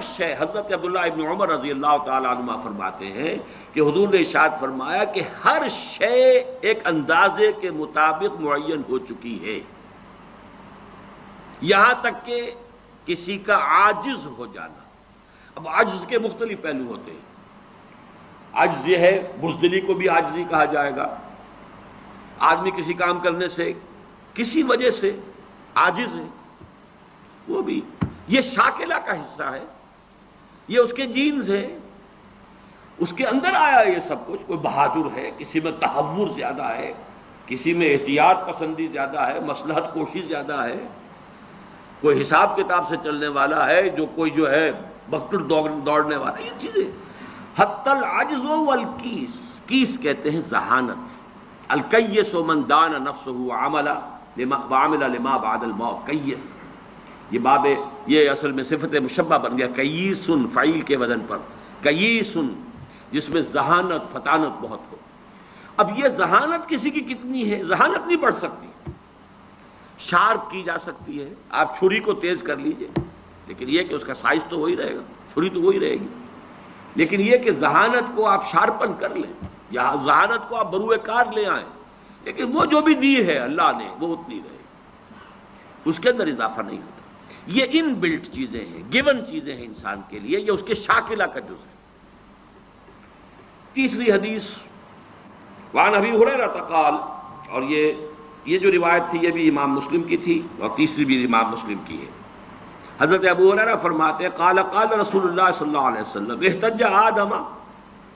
شے، حضرت عبداللہ ابن عمر رضی اللہ تعالیٰ عنہ فرماتے ہیں کہ حضور نے ارشاد فرمایا کہ ہر شے ایک اندازے کے مطابق معین ہو چکی ہے، یہاں تک کہ کسی کا عاجز ہو جانا۔ اب عجز کے مختلف پہلو ہوتے ہیں۔ عجز یہ ہے، بزدلی کو بھی عاجزی کہا جائے گا۔ آدمی کسی کام کرنے سے کسی وجہ سے عاجز ہے، وہ بھی یہ شاکلہ کا حصہ ہے، یہ اس کے جینز ہے، اس کے اندر آیا یہ سب کچھ۔ کوئی بہادر ہے، کسی میں تحور زیادہ ہے، کسی میں احتیاط پسندی زیادہ ہے، مصلحت کوشی زیادہ ہے، کوئی حساب کتاب سے چلنے والا ہے، جو کوئی جو ہے بکٹر دوڑنے والا، یہ چیزیں۔ حتی العجز والکیس، کیس کہتے ہیں ذہانت۔ الکیس من دان نفسہ وعمل لما بعد الموت، کیس، یہ باب، یہ اصل میں صفت مشبہ بن گیا، کیسن فعیل کے وزن پر، کیسن جس میں ذہانت فطانت بہت ہو۔ اب یہ ذہانت کسی کی کتنی ہے؟ ذہانت نہیں بڑھ سکتی، شارپ کی جا سکتی ہے، آپ چھری کو تیز کر لیجئے، لیکن یہ کہ اس کا سائز تو وہی رہے گا، چھری تو وہی رہے گی، لیکن یہ کہ ذہانت کو آپ شارپن کر لیں، یا ذہانت کو آپ بروئے کار لے آئیں، لیکن وہ جو بھی دی ہے اللہ نے وہ اتنی رہے گی، اس کے اندر اضافہ نہیں ہوتا۔ یہ ان بلٹ چیزیں ہیں، گیون چیزیں ہیں انسان کے لیے، یہ اس کے شاکلہ کا جز ہے۔ تیسری حدیث، وعن ابی ہریرہ قال، اور یہ جو روایت تھی یہ بھی امام مسلم کی تھی، اور تیسری بھی امام مسلم کی ہے۔ حضرت ابو ہریرہ فرماتے ہیں قال قال رسول اللہ صلی اللہ علیہ وسلم احتج آدم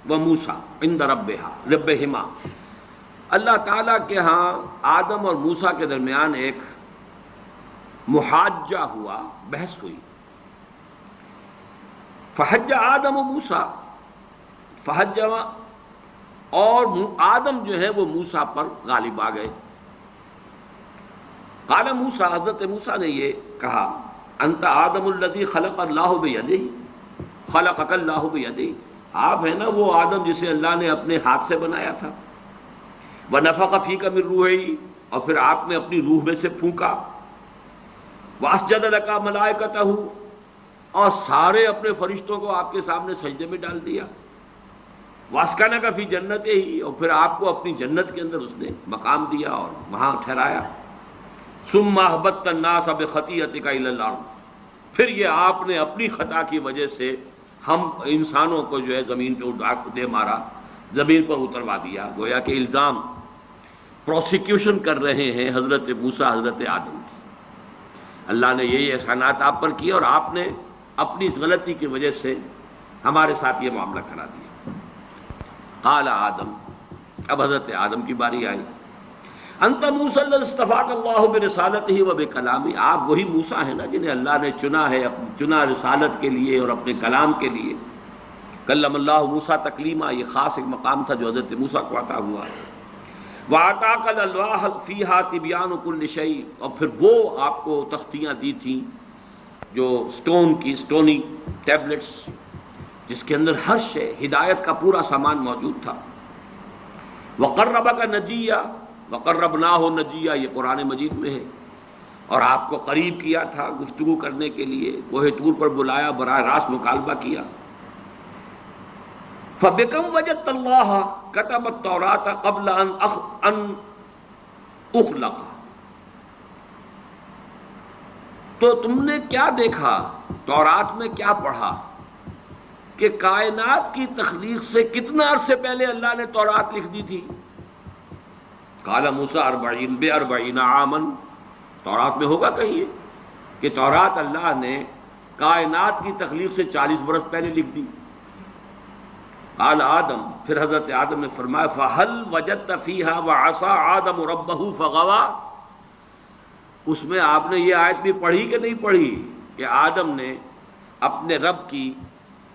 و موسیٰ عند ربہما، اللہ تعالیٰ کے ہاں آدم اور موسیٰ کے درمیان ایک محاجہ ہوا، بحث ہوئی۔ فحج آدم و موسیٰ، فحج، اور آدم جو ہے وہ موسیٰ پر غالب آ گئے۔ قال موسیٰ، حضرت موسیٰ نے یہ کہا، انت آدم الذی خلق اللہ بیدہ، خلقک اللہ بیدہ، آپ ہیں نا وہ آدم جسے اللہ نے اپنے ہاتھ سے بنایا تھا، ونفخ فیک من روحہ، اور پھر آپ نے اپنی روح میں سے پھونکا، واسجد لک ملائکتہ، اور سارے اپنے فرشتوں کو آپ کے سامنے سجدے میں ڈال دیا، واسکنک فی جنتہ ہی، اور پھر آپ کو اپنی جنت کے اندر اس نے مقام دیا اور وہاں ٹھہرایا، ثم اہبطت الناس بخطیئتک الی الارض، پھر یہ آپ نے اپنی خطا کی وجہ سے ہم انسانوں کو جو ہے زمین پہ دے مارا، زمین پر اتروا دیا۔ گویا کہ الزام پروسیکیوشن کر رہے ہیں حضرت موسیٰ حضرت آدم کی، اللہ نے یہی احسانات آپ پر کیے اور آپ نے اپنی اس غلطی کی وجہ سے ہمارے ساتھ یہ معاملہ کرا دیا۔ قال آدم، اب حضرت آدم کی باری آئی، انت موسیٰ الذی اصطفاک اللہ برسالتہ و بکلامہ، آپ وہی موسیٰ ہیں نا جنہیں اللہ نے چنا رسالت کے لیے اور اپنے کلام کے لیے۔ کلم اللہ موسیٰ تکلیما، یہ خاص ایک مقام تھا جو حضرت موسیٰ کو عطا ہوا ہے۔ وَأَعْطَاكَ الْأَلْوَاحَ فِيهَا تِبْيَانُ كُلِّ شَيْءٍ، اور پھر وہ آپ کو تختیاں دی تھیں جو سٹونی ٹیبلٹس، جس کے اندر ہر شے ہدایت کا پورا سامان موجود تھا۔ وَقَرَّبَكَ نَجِيًّا وَقَرَّبْنَاهُ نَجِيًّا، یہ قرآن مجید میں ہے، اور آپ کو قریب کیا تھا گفتگو کرنے کے لیے، کوہ طور پر بلایا، براہ راست مکالمہ کیا۔ فَبِكَمْ وَجَدْتَ اللَّهَ كَتَبَ التَّوْرَاةَ قَبْلَ أَنْ أُخْلَقَ، تو تم نے کیا دیکھا، تورات میں کیا پڑھا کہ کائنات کی تخلیق سے کتنا عرصے پہلے اللہ نے تورات لکھ دی تھی؟ قال موسیٰ 40 عاما، تورات میں ہوگا کہیں یہ کہ تورات اللہ نے کائنات کی تخلیق سے 40 برس پہلے لکھ دی۔ قال آدم، پھر حضرت آدم نے فرمایا فَهَلْ وَجَدْتَ فِيهَا وَعَصَىٰ آدَمُ رَبَّهُ فَغَوَىٰ، اس میں آپ نے یہ آیت بھی پڑھی کہ نہیں پڑھی کہ آدم نے اپنے رب کی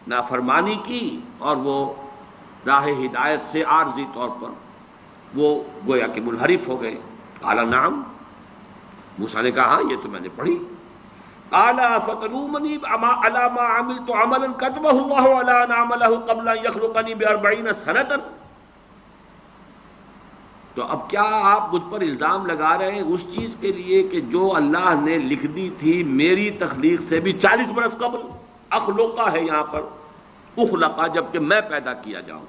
نافرمانی کی اور وہ راہ ہدایت سے عارضی طور پر وہ گویا کہ منحرف ہو گئے؟ قال نعم، موسیٰ نے کہا ہاں یہ تو میں نے پڑھی۔ قال فتلومنی علی ما عملت عملا كتبه الله على ان اعمله قبل ان يخلقني ب40 سنة، تو اب کیا آپ مجھ پر الزام لگا رہے ہیں اس چیز کے لیے کہ جو اللہ نے لکھ دی تھی میری تخلیق سے بھی 40 برس قبل؟ اخلقہ ہے یہاں پر اخلقہ، جبکہ میں پیدا کیا جاؤں۔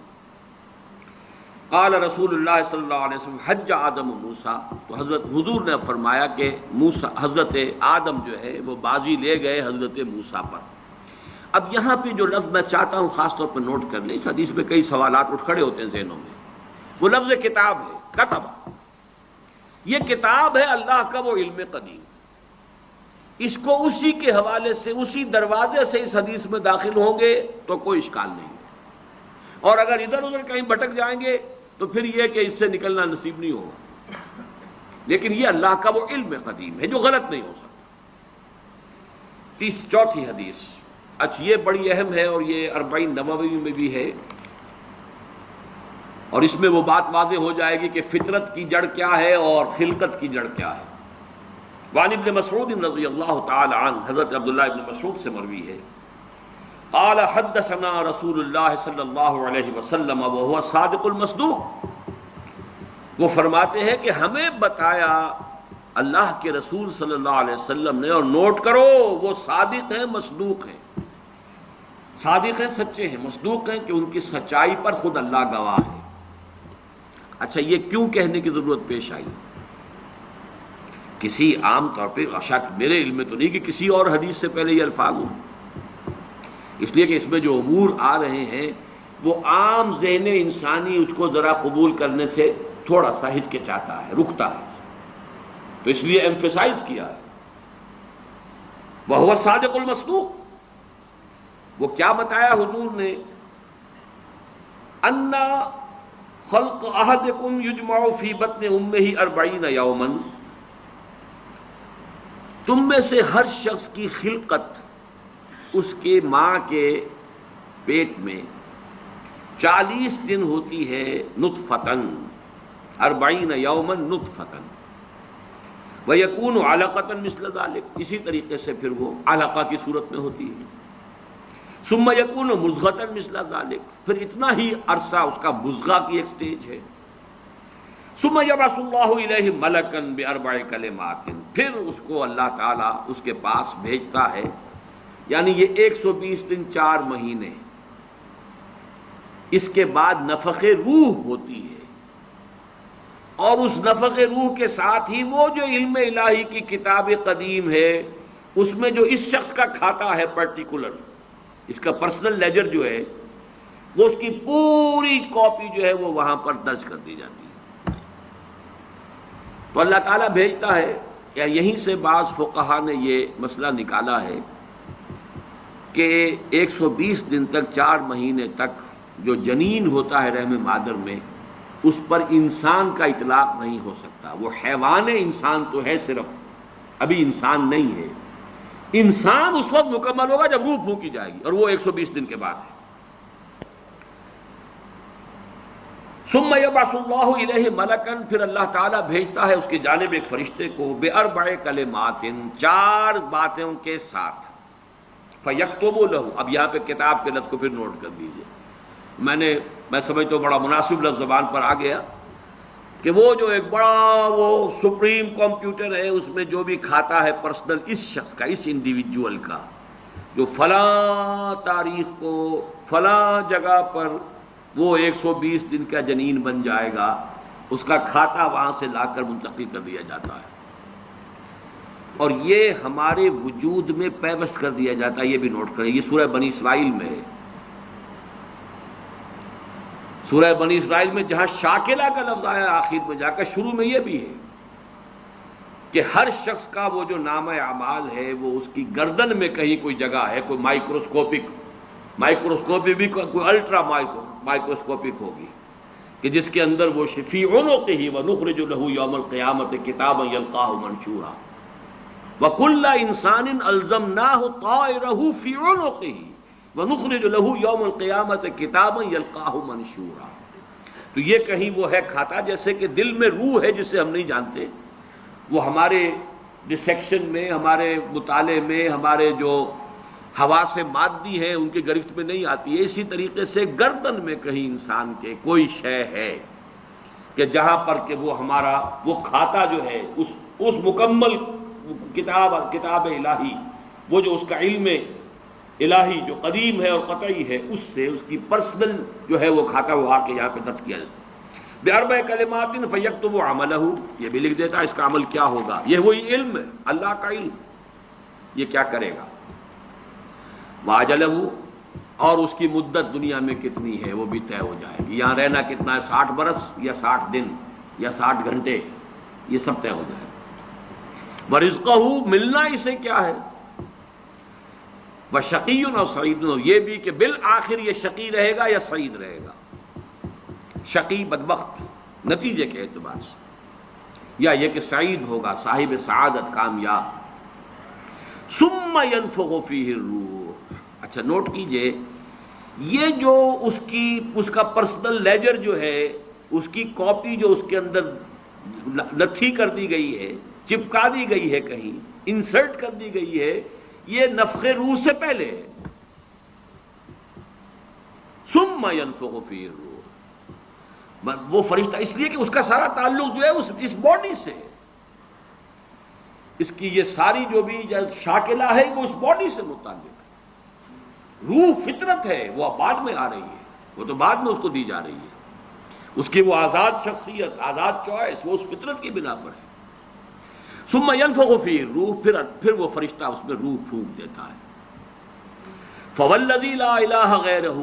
قال رسول اللہ صلی اللہ علیہ وسلم حج آدم موسیٰ، تو حضرت حضور نے فرمایا کہ حضرت آدم جو ہے وہ بازی لے گئے حضرت موسیٰ پر۔ اب یہاں پہ جو لفظ میں چاہتا ہوں خاص طور پر نوٹ کر لیں، اس حدیث میں کئی سوالات اٹھ کھڑے ہوتے ہیں ذہنوں میں، وہ لفظ کتاب ہے، کتب، یہ کتاب ہے اللہ کا وہ علم قدیم، اس کو اسی کے حوالے سے اسی دروازے سے اس حدیث میں داخل ہوں گے تو کوئی اشکال نہیں، اور اگر ادھر ادھر کہیں بھٹک جائیں گے تو پھر یہ کہ اس سے نکلنا نصیب نہیں ہوگا، لیکن یہ اللہ کا وہ علم قدیم ہے جو غلط نہیں ہو سکتا۔ چوتھی حدیث، اچھا یہ بڑی اہم ہے اور یہ 40 نووی میں بھی ہے، اور اس میں وہ بات واضح ہو جائے گی کہ فطرت کی جڑ کیا ہے اور خلقت کی جڑ کیا ہے۔ وعن ابن مسعود رضی اللہ تعالی عنہ، حضرت عبداللہ ابن مسعود سے مروی ہے، قال حدثنا رسول اللہ صلی اللہ علیہ وسلم وهو الصادق المصدوق، وہ فرماتے ہیں کہ ہمیں بتایا اللہ کے رسول صلی اللہ علیہ وسلم نے، اور نوٹ کرو وہ صادق ہیں مصدوق ہیں، صادق ہیں سچے ہیں، مصدوق ہیں کہ ان کی سچائی پر خود اللہ گواہ ہے۔ اچھا یہ کیوں کہنے کی ضرورت پیش آئی؟ کسی عام طور پہ شاید میرے علم میں تو نہیں کہ کسی اور حدیث سے پہلے یہ الفاظ ہوں، اس لیے کہ اس میں جو امور آ رہے ہیں وہ عام ذہن انسانی اس کو ذرا قبول کرنے سے تھوڑا سا ہچکچاتا ہے، رکتا ہے، تو اس لیے ایمفیسائز کیا ہے وَهُوَ الصَّادِقُ الْمَصْدُوقُ۔ وہ کیا بتایا حضور نے؟ اَنَّ خلق احدکم یجمع فی بطن امہ 40 یوما، تم میں سے ہر شخص کی خلقت اس کے ماں کے پیٹ میں 40 دن ہوتی ہے، نطفتن 40 یوما نطفتن، ویکون علقۃ مثل ذلک، اسی طریقے سے پھر وہ علقہ کی صورت میں ہوتی ہے، ثم یکون مضغۃ مثل ذلک، پھر اتنا ہی عرصہ اس کا مضغہ کی ایک سٹیج ہے، ثم یبعث اللہ الیہ ملکا باربع کلمات، پھر اس کو اللہ تعالیٰ اس کے پاس بھیجتا ہے، یعنی یہ 120 دن 4 مہینے، اس کے بعد نفخ روح ہوتی ہے، اور اس نفخ روح کے ساتھ ہی وہ جو علم الہی کی کتاب قدیم ہے اس میں جو اس شخص کا کھاتا ہے پرٹیکولر، اس کا پرسنل لیجر جو ہے، وہ اس کی پوری کاپی جو ہے وہ وہاں پر درج کر دی جاتی ہے۔ تو اللہ تعالیٰ بھیجتا ہے، یا یہیں سے بعض فقہا نے یہ مسئلہ نکالا ہے کہ 120 دن تک 4 مہینے تک جو جنین ہوتا ہے رحم مادر میں، اس پر انسان کا اطلاق نہیں ہو سکتا، وہ حیوان انسان تو ہے صرف، ابھی انسان نہیں ہے، انسان اس وقت مکمل ہوگا جب روح پھونکی جائے گی، اور وہ 120 دن کے بعد ہے۔ ثم یبعث اللہ الیہ ملکا، پھر اللہ تعالیٰ بھیجتا ہے اس کی جانب ایک فرشتے کو، باربع کلمات، 4 باتوں کے ساتھ، فیکتب لہ، اب یہاں پہ کتاب کے لفظ کو پھر نوٹ کر دیجئے، میں سمجھتا ہوں بڑا مناسب لفظ زبان پر آ گیا کہ وہ جو ایک بڑا وہ سپریم کمپیوٹر ہے، اس میں جو بھی کھاتا ہے پرسنل اس شخص کا، اس انڈیویجول کا، جو فلاں تاریخ کو فلاں جگہ پر وہ 120 دن کا جنین بن جائے گا، اس کا کھاتا وہاں سے لا کر منتقل کر دیا جاتا ہے، اور یہ ہمارے وجود میں پیوست کر دیا جاتا ہے۔ یہ بھی نوٹ کریں، یہ سورہ بنی اسرائیل میں ہے، سورہ بنی اسرائیل میں جہاں شاکلہ کا لفظ آیا آخر میں جا کر، شروع میں یہ بھی ہے کہ ہر شخص کا وہ جو نام اعمال ہے وہ اس کی گردن میں کہیں کوئی جگہ ہے، کوئی مائکروسکوپی بھی کوئی الٹرا مائکروسکوپک ہوگی کہ جس کے اندر وہ فی عنقہ ونخرج لہ یوم القیامۃ کتابا یلقاہ منشورا وکل انسان الزمناہ طائرہ فی عنقہ وَنُخْرِجُ لَهُ يَوْمَ الْقِيَامَةِ كِتَابًا يَلْقَاهُ مَنشُورًا۔ تو یہ کہیں وہ ہے کھاتا، جیسے کہ دل میں روح ہے جسے ہم نہیں جانتے، وہ ہمارے ڈسیکشن میں، ہمارے مطالعے میں، ہمارے جو حواس مادی ہیں ان کی گرفت میں نہیں آتی ہے، اسی طریقے سے گردن میں کہیں انسان کے کوئی شے ہے کہ جہاں پر کہ وہ ہمارا وہ کھاتا جو ہے اس مکمل کتاب الہی، وہ جو اس کا علم الہی جو قدیم ہے اور قطعی ہے اس سے اس کی پرسنل جو ہے وہ کھاتا ہوا کے یہاں پہ درج کیا جاتا ہے۔ بِأَرْبَعِ كَلِمَاتٍ فَيَكْتُبُ عَمَلَهُ، یہ بھی لکھ دیتا ہے اس کا عمل کیا ہوگا۔ یہ وہی علم ہے، اللہ کا علم، یہ کیا کرے گا۔ وَأَجَلَهُ، اور اس کی مدت دنیا میں کتنی ہے وہ بھی طے ہو جائے گی، یہاں رہنا کتنا ہے، 60 برس یا 60 دن یا 60 گھنٹے، یہ سب طے ہو جائے گا۔ وَرِزْقَهُ، ملنا اسے کیا ہے، وَشَقِيٌّ اور سعید، یہ بھی کہ بالآخر یہ شقی رہے گا یا سعید رہے گا، شقی بدبخت نتیجے کے اعتبار سے، یا یہ کہ سعید ہوگا صاحب سعادت کامیاب۔ ثم ينفخ فیہ الروح، اچھا نوٹ کیجئے، یہ جو اس کا پرسنل لیجر جو ہے، اس کی کاپی جو اس کے اندر لتھی کر دی گئی ہے، چپکا دی گئی ہے، کہیں انسرٹ کر دی گئی ہے، یہ نفخ روح سے پہلے ہے۔ ثم ينفخ فیہ الروح، وہ فرشتہ، اس لیے کہ اس کا سارا تعلق جو ہے اس باڈی سے، اس کی یہ ساری جو بھی شاکلہ ہے وہ اس باڈی سے متعلق ہے۔ روح فطرت ہے، وہ بعد میں آ رہی ہے، وہ تو بعد میں اس کو دی جا رہی ہے، اس کی وہ آزاد شخصیت، آزاد چوائس، وہ اس فطرت کی بنا پر ہے۔ ثم ينفخ فیہ الروح، پھر وہ فرشتہ اس میں روح پھونک دیتا ہے۔ فوالذی لا الہ غیرہ،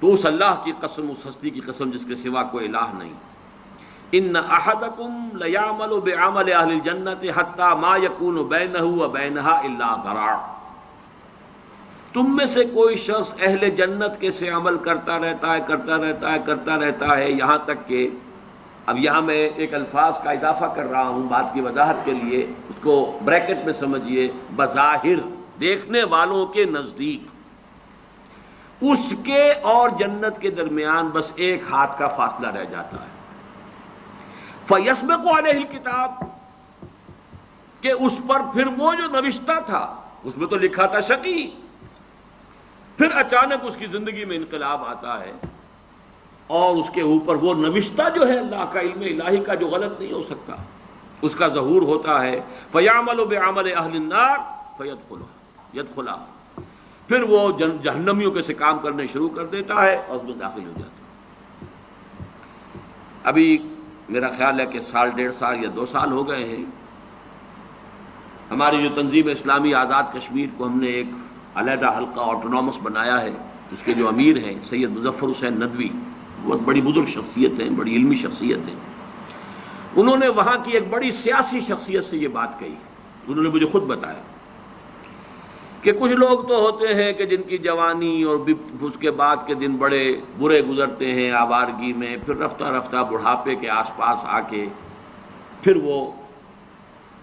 تو اس اللہ کی قسم، اس ہستی کی قسم جس کے سوا کوئی الہ نہیں، ان احدکم لیعمل بعمل اہل الجنۃ حتی ما یکون بینہ وبینہا الا ذراع، تم میں سے کوئی شخص اہل جنت کے سے عمل کرتا رہتا ہے یہاں تک کہ، اب یہاں میں ایک الفاظ کا اضافہ کر رہا ہوں بات کی وضاحت کے لیے، اس کو بریکٹ میں سمجھیے، بظاہر دیکھنے والوں کے نزدیک اس کے اور جنت کے درمیان بس ایک ہاتھ کا فاصلہ رہ جاتا ہے۔ فَيَسْبِقُ عَلَيْهِ الْكِتَابُ، کہ اس پر پھر وہ جو نوشتہ تھا، اس میں تو لکھا تھا شقی، پھر اچانک اس کی زندگی میں انقلاب آتا ہے اور اس کے اوپر وہ نوشتہ جو ہے اللہ کا علم الہی کا جو غلط نہیں ہو سکتا، اس کا ظہور ہوتا ہے۔ فَيَعْمَلُ بِعَمَلِ أَهْلِ النَّارِ فَيَدْخُلُهَا، پھر وہ جہنمیوں کے سے کام کرنے شروع کر دیتا ہے اور اس میں داخل ہو جاتا ہے۔ ابھی میرا خیال ہے کہ سال 1.5 سال یا 2 سال ہو گئے ہیں، ہماری جو تنظیم اسلامی آزاد کشمیر کو ہم نے ایک علیحدہ حلقہ آٹونومس بنایا ہے، اس کے جو امیر ہیں سید مظفر حسین ندوی، بہت بڑی بزرگ شخصیت ہیں، بڑی علمی شخصیت ہیں، انہوں نے وہاں کی ایک بڑی سیاسی شخصیت سے یہ بات کہی، انہوں نے مجھے خود بتایا کہ کچھ لوگ تو ہوتے ہیں کہ جن کی جوانی اور اس کے بعد کے دن بڑے برے گزرتے ہیں آوارگی میں، پھر رفتہ رفتہ بڑھاپے کے آس پاس آ کے پھر وہ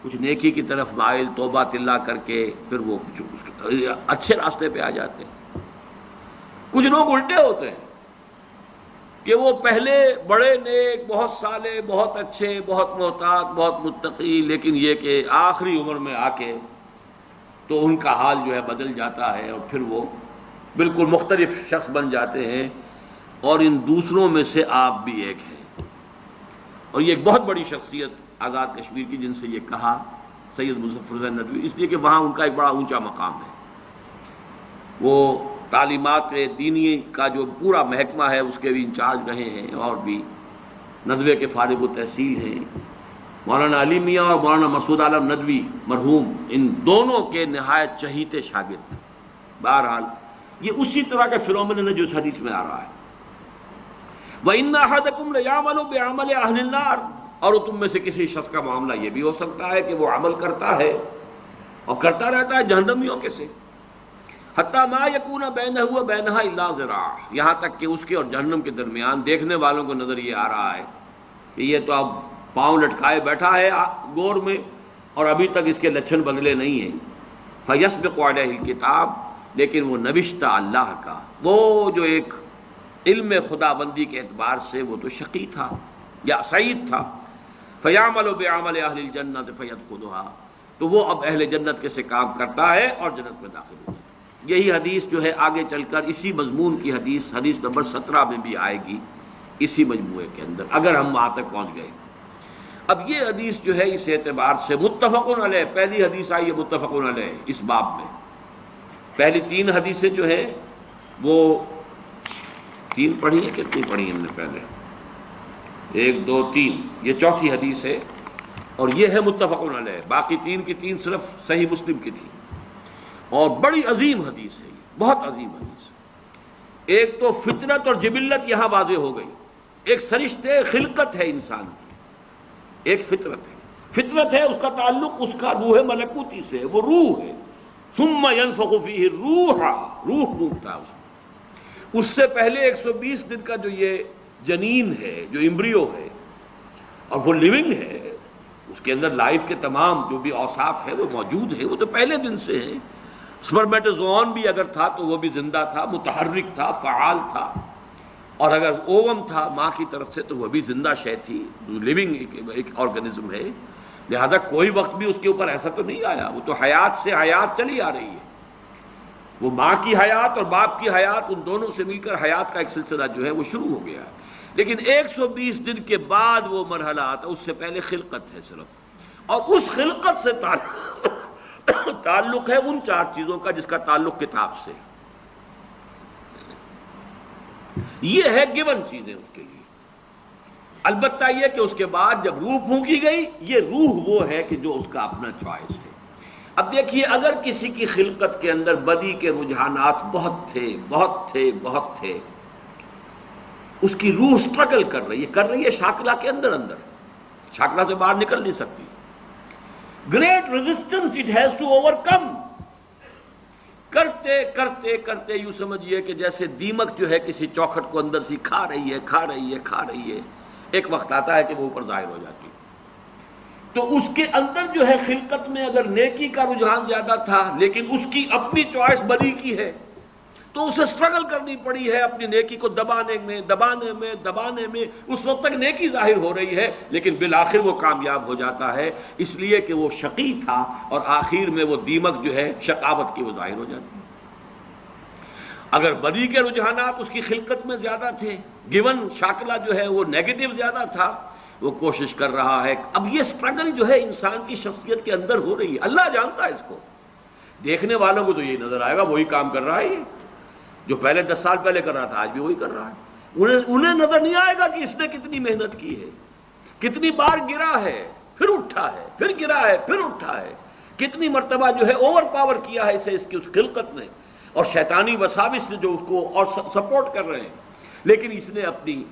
کچھ نیکی کی طرف مائل، توبہ تلا کر کے پھر وہ کچھ اچھے راستے پہ آ جاتے ہیں۔ کچھ لوگ الٹے ہوتے ہیں کہ وہ پہلے بڑے نیک، بہت صالح، بہت اچھے، بہت محتاط، بہت متقی، لیکن یہ کہ آخری عمر میں آ کے تو ان کا حال جو ہے بدل جاتا ہے اور پھر وہ بالکل مختلف شخص بن جاتے ہیں، اور ان دوسروں میں سے آپ بھی ایک ہیں۔ اور یہ ایک بہت بڑی شخصیت آزاد کشمیر کی، جن سے یہ کہا سید مظفر حسین ندوی، اس لیے کہ وہاں ان کا ایک بڑا اونچا مقام ہے، وہ تعلیمات دینی کا جو پورا محکمہ ہے اس کے بھی انچارج رہے ہیں، اور بھی ندوے کے فارغ التحصیل ہیں، مولانا علی میاں اور مولانا مسعود عالم ندوی مرحوم، ان دونوں کے نہایت چہیتے شاگرد ہیں۔ بہرحال یہ اسی طرح کا فنومینن ہے جو اس حدیث میں آ رہا ہے۔ وَإِنَّ أَحَدَكُمْ لَيَعْمَلُ بِعَمَلِ أَهْلِ النَّارِ، اور تم میں سے کسی شخص کا معاملہ یہ بھی ہو سکتا ہے کہ وہ عمل کرتا ہے اور کرتا رہتا ہے جہنمیوں کے سے، حتیٰ ما یکون بینہ وبینہا الا ذراع، یہاں تک کہ اس کے اور جہنم کے درمیان دیکھنے والوں کو نظر یہ آ رہا ہے کہ یہ تو اب پاؤں لٹکائے بیٹھا ہے گور میں اور ابھی تک اس کے لچھن بدلے نہیں ہیں۔ فیسبق علیہ الکتاب، لیکن وہ نوشتہ اللہ کا، وہ جو ایک علم خدا بندی کے اعتبار سے وہ تو شقی تھا یا سعید تھا۔ فیعمل بعمل اہل الجنۃ فیدخلھا، تو وہ اب اہل جنت کے سے کام کرتا ہے اور جنت میں داخل ہوتا ہے۔ یہی حدیث جو ہے آگے چل کر اسی مضمون کی حدیث نمبر 17 میں بھی آئے گی، اسی مجموعے کے اندر، اگر ہم وہاں تک پہنچ گئے۔ اب یہ حدیث جو ہے اس اعتبار سے متفق علیہ، پہلی حدیث آئی ہے متفق علیہ اس باب میں، پہلی 3 حدیثیں جو ہیں وہ 3 پڑھی ہیں، کتنی پڑھی ہم نے پہلے؟ 1 2 3، یہ چوتھی حدیث ہے اور یہ ہے متفق علیہ. باقی 3 کی 3 صرف صحیح مسلم کی تھی اور بڑی عظیم حدیث ہے، بہت عظیم حدیث. ایک تو فطرت اور جبلت یہاں واضح ہو گئی. ایک سرشتے خلقت ہے انسان کی، ایک فطرت ہے. فطرت ہے، اس کا تعلق اس کا روح ملکوتی سے، وہ روح ہے. ثم ينفخ فيه الروح، روح پھونکتا ہے اس سے پہلے 120 دن کا جو یہ جنین ہے، جو امبریو ہے اور وہ لیونگ ہے، اس کے اندر لائف کے تمام جو بھی اوصاف ہے وہ موجود ہے، وہ تو پہلے دن سے ہیں. سپرمیٹوزوان بھی اگر تھا تو وہ بھی زندہ تھا، متحرک تھا، فعال تھا. اور اگر اوم تھا ماں کی طرف سے تو وہ بھی زندہ شے تھی، لیونگ ایک آرگنزم ہے. لہذا کوئی وقت بھی اس کے اوپر ایسا تو نہیں آیا، وہ تو حیات سے حیات چلی آ رہی ہے. وہ ماں کی حیات اور باپ کی حیات، ان دونوں سے مل کر حیات کا ایک سلسلہ جو ہے وہ شروع ہو گیا ہے. لیکن 120 دن کے بعد وہ مرحلہ آتا، اس سے پہلے خلقت ہے صرف. اور اس خلقت سے تعلق ہے ان 4 چیزوں کا جس کا تعلق کتاب سے. یہ ہے گیون چیزیں اس کے لیے. البتہ یہ کہ اس کے بعد جب روح پھونکی گئی، یہ روح وہ ہے کہ جو اس کا اپنا چوائس ہے. اب دیکھیے، اگر کسی کی خلقت کے اندر بدی کے رجحانات بہت تھے، اس کی روح سٹرگل کر رہی ہے شاکلہ کے اندر شاکلہ سے باہر نکل نہیں سکتی. Great resistance it has to overcome. کرتے یوں سمجھیے کہ جیسے دیمک جو ہے کسی چوکھٹ کو اندر سے کھا رہی ہے. ایک وقت آتا ہے کہ وہ اوپر ظاہر ہو جاتی ہے. تو اس کے اندر جو ہے خلقت میں اگر نیکی کا رجحان زیادہ تھا لیکن اس کی اپنی چوائس بدی کی ہے، تو اسے سٹرگل کرنی پڑی ہے اپنی نیکی کو دبانے میں. اس وقت تک نیکی ظاہر ہو رہی ہے لیکن بالآخر وہ کامیاب ہو جاتا ہے، اس لیے کہ وہ شقی تھا اور آخر میں وہ دیمک جو ہے شقاوت کی وہ ظاہر ہو جاتی ہے. اگر بدی کے رجحانات اس کی خلقت میں زیادہ تھے، گیون شاکلہ جو ہے وہ نیگیٹو زیادہ تھا، وہ کوشش کر رہا ہے. اب یہ سٹرگل جو ہے انسان کی شخصیت کے اندر ہو رہی ہے. اللہ جانتا ہے اس کو. دیکھنے والوں کو تو یہ نظر آئے گا وہی کام کر رہا ہے، یہ جو پہلے 10 سال پہلے کر رہا تھا آج بھی وہی کر رہا ہے. انہیں نظر نہیں آئے گا کہ اس نے کتنی محنت کی ہے، کتنی بار گرا ہے پھر اٹھا ہے، پھر گرا ہے پھر اٹھا ہے، کتنی مرتبہ جو ہے اوور پاور کیا ہے اسے اس کی اس خلقت نے اور شیطانی وساوس نے جو اس کو اور سپورٹ کر رہے ہیں. لیکن اس نے اپنی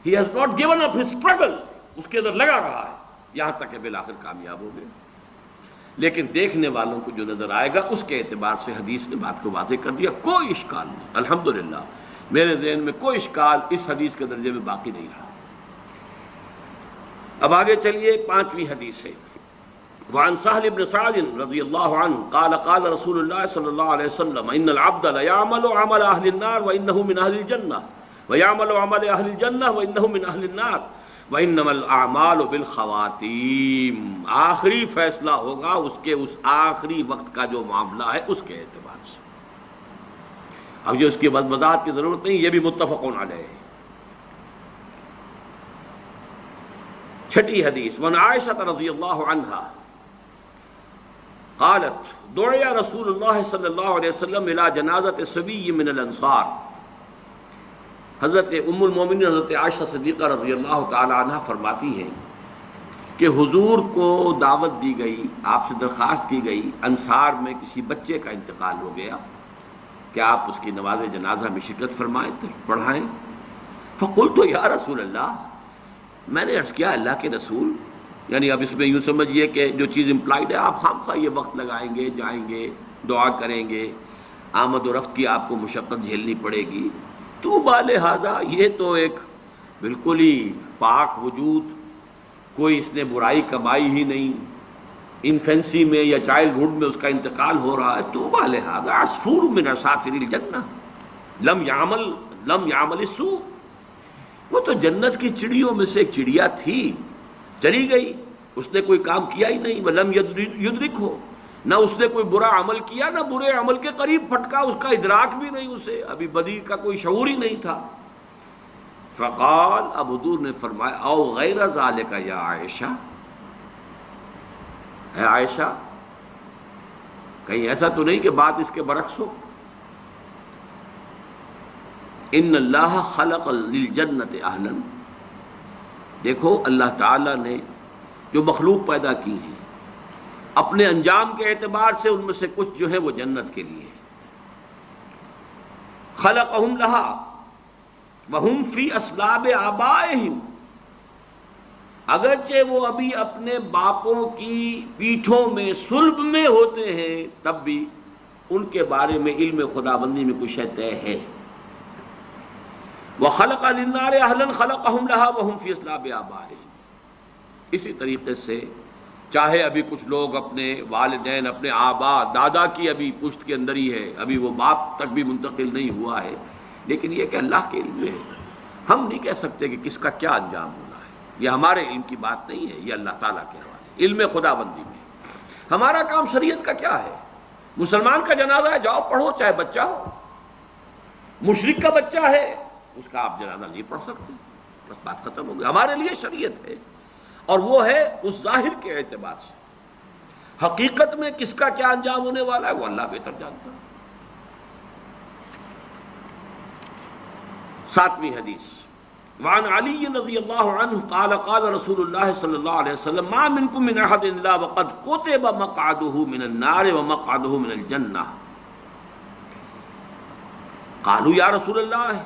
he has not given up his struggle، اس کے اندر لگا رہا ہے یہاں تک کہ بالآخر کامیاب ہو گئے. لیکن دیکھنے والوں کو جو نظر آئے گا اس کے اعتبار سے حدیث نے بات کو واضح کر دیا. کوئی اشکال نہیں، الحمدللہ میرے ذہن میں کوئی اشکال اس حدیث کے درجے میں باقی نہیں رہا. اب آگے چلیے 5ویں حدیث ہے. وعن سهل بن سعد رضی اللہ عنہ قال قال رسول اللہ صلی اللہ علیہ وسلم ان العبد لیعمل عمل اہل النار وانه من اہل الجنہ ویعمل عمل اہل الجنہ وانه من اہل النار وانما الاعمال بالخواتیم. آخری فیصلہ ہوگا اس کے اس آخری وقت کا جو معاملہ ہے اس کے اعتبار سے. اب جو اس کی وضاحت کی ضرورت نہیں، یہ بھی متفق علیہ ہے. 6 حدیث. وعن عائشہ رضی اللہ عنہا قالت دعی رسول اللہ صلی اللہ علیہ وسلم الى جنازۃ صبی من الانصار. حضرت ام المومنین حضرت عائشہ صدیقہ رضی اللہ تعالی عنہ فرماتی ہیں کہ حضور کو دعوت دی گئی، آپ سے درخواست کی گئی، انصار میں کسی بچے کا انتقال ہو گیا کہ آپ اس کی نماز جنازہ میں شرکت فرمائیں، پڑھائیں. فقلت یا رسول اللہ، میں نے عرض کیا اللہ کے رسول. یعنی اب اس میں یوں سمجھیے کہ جو چیز امپلائڈ ہے، آپ خامخواہ یہ وقت لگائیں گے، جائیں گے، دعا کریں گے، آمد و رفت کی آپ کو مشقت جھیلنی پڑے گی. تو بالہذا یہ تو ایک بالکل ہی پاک وجود، کوئی اس نے برائی کمائی ہی نہیں، انفینسی میں یا چائلڈ ہوڈ میں اس کا انتقال ہو رہا ہے. تو بالہذا عصفور من عصافر الجنہ لم یعمل السوء. وہ تو جنت کی چڑیوں میں سے ایک چڑیا تھی، چلی گئی، اس نے کوئی کام کیا ہی نہیں. ولم یدرکہ، نہ اس نے کوئی برا عمل کیا، نہ برے عمل کے قریب پھٹکا، اس کا ادراک بھی نہیں، اسے ابھی بدی کا کوئی شعور ہی نہیں تھا. فقال، اب حضور نے فرمایا او غیر ذالک یا عائشہ، اے عائشہ کہیں ایسا تو نہیں کہ بات اس کے برعکس ہو. ان اللہ خلق للجنت اہلا، دیکھو اللہ تعالیٰ نے جو مخلوق پیدا کی ہے اپنے انجام کے اعتبار سے ان میں سے کچھ جو ہے وہ جنت کے لیے، خلقہم لہا وہم فی اصلاب آبائہم، اگرچہ وہ ابھی اپنے باپوں کی پیٹھوں میں صلب میں ہوتے ہیں تب بھی ان کے بارے میں علم خداوندی میں کچھ شے طے ہے۔ وَخَلَقَ لِلنَّارِ أَهْلًا خَلَقَهُمْ لَهَا وَهُمْ فِي أَصْلَابِ آبَائِهِمْ، اسی طریقے سے چاہے ابھی کچھ لوگ اپنے والدین اپنے آبا دادا کی ابھی پشت کے اندر ہی ہے، ابھی وہ باپ تک بھی منتقل نہیں ہوا ہے، لیکن یہ کہ اللہ کے علم میں ہے، ہم نہیں کہہ سکتے کہ کس کا کیا انجام ہونا ہے، یہ ہمارے علم کی بات نہیں ہے، یہ اللہ تعالیٰ کے حوالے علم خداوندی میں۔ ہمارا کام شریعت کا کیا ہے؟ مسلمان کا جنازہ ہے جاؤ پڑھو، چاہے بچہ ہو، مشرک کا بچہ ہے اس کا آپ جنازہ نہیں پڑھ سکتے، بس بات ختم ہو گئی۔ ہمارے لیے شریعت ہے اور وہ ہے اس ظاہر کے اعتبار سے، حقیقت میں کس کا کیا انجام ہونے والا ہے وہ اللہ بہتر جانتا ہے۔ 7ویں حدیث، وعن علی رضی اللہ عنہ قال قال رسول اللہ صلی اللہ علیہ وسلم ما منکم من احد الا وقد کتب مقعده من النار ومقعده من الجنہ، قالوا یا رسول اللہ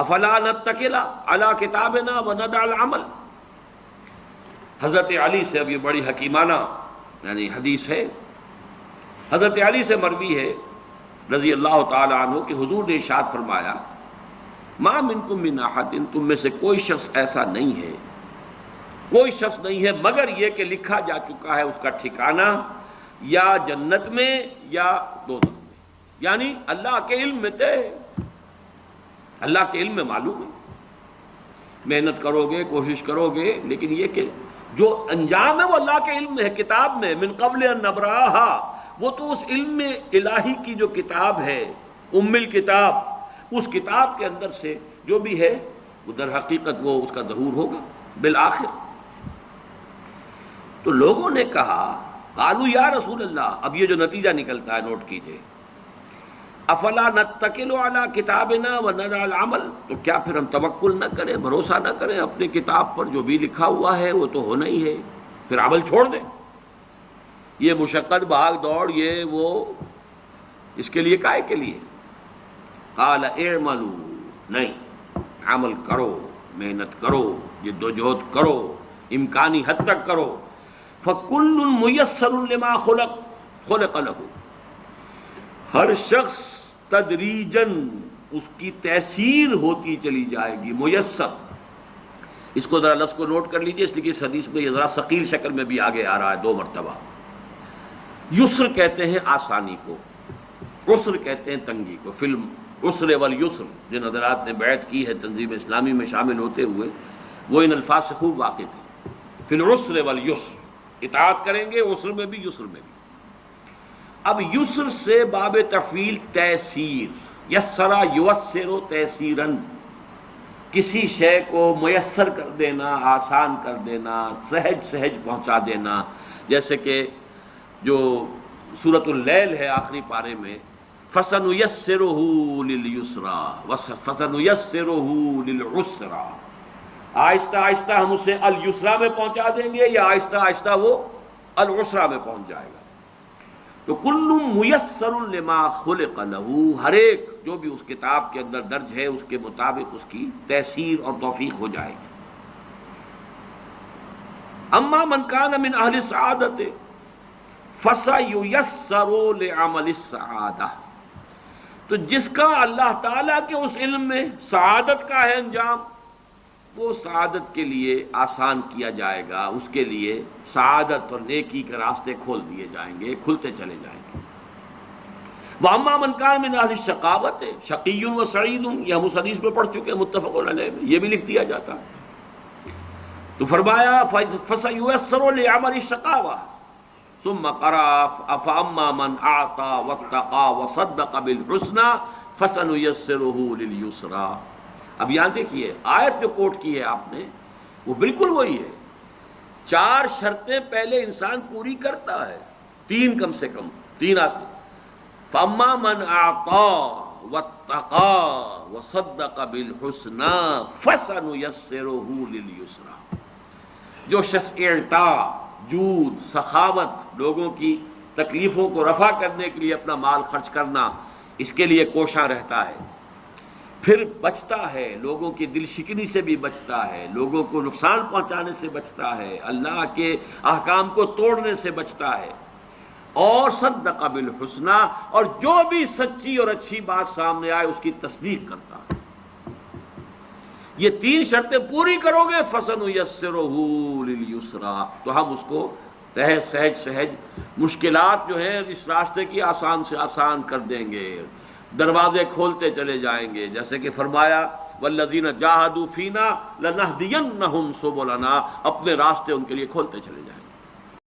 افلا نتکل علی کتابنا وندع العمل۔ حضرت علی سے اب یہ بڑی حکیمانہ یعنی حدیث ہے، حضرت علی سے مروی ہے رضی اللہ تعالی عنہ کہ حضور نے ارشاد فرمایا ما منکم من احد، تم میں سے کوئی شخص ایسا نہیں ہے، کوئی شخص نہیں ہے مگر یہ کہ لکھا جا چکا ہے اس کا ٹھکانہ یا جنت میں یا دوزخ میں، یعنی اللہ کے علم میں طے ہے، اللہ کے علم میں معلوم ہے، محنت کرو گے کوشش کرو گے، لیکن یہ کہ جو انجام ہے وہ اللہ کے علم میں ہے، کتاب میں، من قبل ان نبراہا، وہ تو اس علم الہی کی جو کتاب ہے ام الکتاب، اس کتاب کے اندر سے جو بھی ہے وہ در حقیقت وہ اس کا ظہور ہوگا بالآخر۔ تو لوگوں نے کہا قالوا یا رسول اللہ، اب یہ جو نتیجہ نکلتا ہے نوٹ کیجئے، افلا نتکل علی کتابنا وندع العمل، تو کیا پھر ہم توکل نہ کریں، بھروسہ نہ کریں اپنی کتاب پر، جو بھی لکھا ہوا ہے وہ تو ہونا ہی ہے، پھر عمل چھوڑ دیں، یہ مشقت بھاگ دوڑ یہ وہ اس کے لیے کائے کے لیے؟ قال اعملوا، نہیں، عمل کرو، محنت کرو، جد و جہد کرو، امکانی حد تک کرو، فکل میسر لما خلق له، ہر شخص تدریجاً اس کی تیسیر ہوتی چلی جائے گی، میسر، اس کو ذرا لفظ کو نوٹ کر لیجئے، اس لیے کہ اس حدیث میں یہ ذرا ثقیل شکل میں بھی آگے آ رہا ہے 2 مرتبہ۔ یسر کہتے ہیں آسانی کو، عسر کہتے ہیں تنگی کو، فی العسر والیسر، جن حضرات نے بیعت کی ہے تنظیم اسلامی میں شامل ہوتے ہوئے وہ ان الفاظ سے خوب واقف ہیں، فی العسر والیسر، اطاعت کریں گے عسر میں بھی یسر میں بھی۔ اب یسر سے باب تفعیل تیسیر، یسرا یوسر تیسیراً، کسی شے کو میسر کر دینا، آسان کر دینا، سہج سہج پہنچا دینا، جیسے کہ جو سورۃ اللیل ہے آخری پارے میں فَسَنُيَسِّرُهُ لِلْيُسْرَى فَسَنُيَسِّرُهُ لِلْعُسْرَى، آہستہ آہستہ ہم اسے اليسرا میں پہنچا دیں گے یا آہستہ آہستہ وہ العسرا میں پہنچ جائے گا۔ تو کل میسر لما خلق له، ہر ایک جو بھی اس کتاب کے اندر درج ہے اس کے مطابق اس کی تیسیر اور توفیق ہو جائے گی۔ اما من کان من اہل السعادۃ فَسَيُيَسَّرُ لِعَمَلِ السَّعَادَةِ، تو جس کا اللہ تعالیٰ کے اس علم میں سعادت کا ہے انجام، وہ سعادت کے لیے آسان کیا جائے گا، اس کے لیے سعادت اور نیکی کے راستے کھول دیے جائیں گے، کھلتے چلے جائیں گے۔ وَأَمَّا مَنْ كَانَ مِنْ أَهْلِ الشَّقَاوَةِ شَقِيٌّ وَسَعِيدٌ، یہ ہم اس حدیث میں پڑھ چکے ہیں متفق علیہ میں، یہ بھی لکھ دیا جاتا ہے۔ تو فرمایا فَسَيُيَسَّرُ لِعَمَلِ الشَّقَاوَةِ ثم قرأ فأما من أعطى واتقى وصدق بالحسنى فسنيسره لليسرى۔ اب یہاں دیکھیے آیت جو کوٹ کی ہے آپ نے وہ بالکل وہی ہے، 4 شرطیں پہلے انسان پوری کرتا ہے، 3 کم سے کم 3 آتے، فأما من أعطى، واتقى وصدق بالحسنى فسنيسره لليسرى. جو شخص اعطاء، جود، سخاوت، لوگوں کی تکلیفوں کو رفع کرنے کے لیے اپنا مال خرچ کرنا، اس کے لیے کوشاں رہتا ہے، پھر بچتا ہے، لوگوں کی دل شکنی سے بھی بچتا ہے، لوگوں کو نقصان پہنچانے سے بچتا ہے، اللہ کے احکام کو توڑنے سے بچتا ہے، اور صدق بالحسنى، اور جو بھی سچی اور اچھی بات سامنے آئے اس کی تصدیق کرتا ہے. یہ 3 شرطیں پوری کرو گے فَسَنُيَسِّرُهُ لِلْيُسْرَىٰ، تو ہم اس کو سہج مشکلات جو ہیں اس راستے کی آسان سے آسان کر دیں گے، دروازے کھولتے چلے جائیں گے. جیسے کہ فرمایا وَالَّذِينَ جَاهَدُوا فِينَا لَنَهْدِيَنَّهُمْ سُبُلَنَا، اپنے راستے ان کے لیے کھولتے چلے جائیں گے.